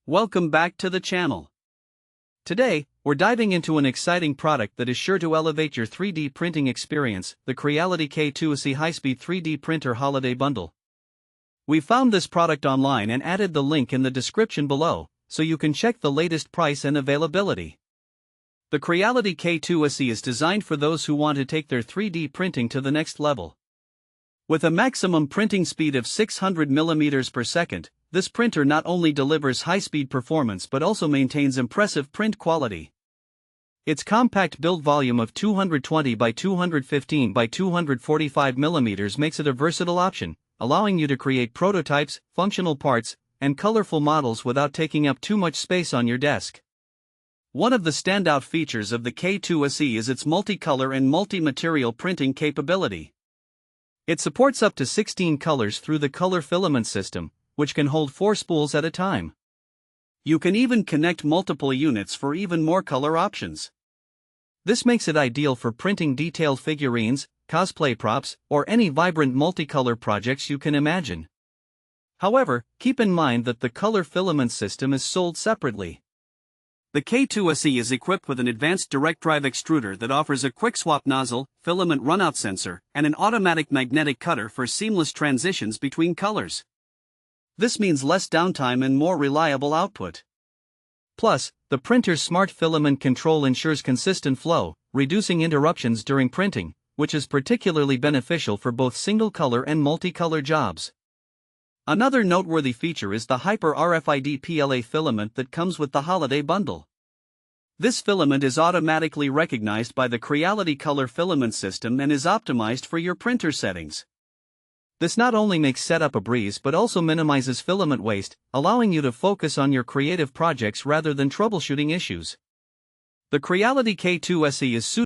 Welcome back to the channel. Today, we're diving into an exciting product that is sure to elevate your 3D printing experience, the Creality K2 SE High-Speed 3D Printer Holiday Bundle. We found this product online and added the link in the description below, so you can check the latest price and availability. The Creality K2 SE is designed for those who want to take their 3D printing to the next level. With a maximum printing speed of 600 mm per second, this printer not only delivers high-speed performance but also maintains impressive print quality. Its compact build volume of 220 by 215 by 245 mm makes it a versatile option, allowing you to create prototypes, functional parts, and colorful models without taking up too much space on your desk. One of the standout features of the K2 SE is its multicolor and multi-material printing capability. It supports up to 16 colors through the color filament system, which can hold 4 spools at a time. You can even connect multiple units for even more color options. This makes it ideal for printing detailed figurines, cosplay props, or any vibrant multicolor projects you can imagine. However, keep in mind that the color filament system is sold separately. The K2 SE is equipped with an advanced direct drive extruder that offers a quick swap nozzle, filament runout sensor, and an automatic magnetic cutter for seamless transitions between colors. This means less downtime and more reliable output. Plus, the printer's smart filament control ensures consistent flow, reducing interruptions during printing, which is particularly beneficial for both single-color and multicolor jobs. Another noteworthy feature is the Hyper RFID PLA filament that comes with the holiday bundle. This filament is automatically recognized by the Creality color filament system and is optimized for your printer settings. This not only makes setup a breeze but also minimizes filament waste, allowing you to focus on your creative projects rather than troubleshooting issues. The Creality K2 SE is suitable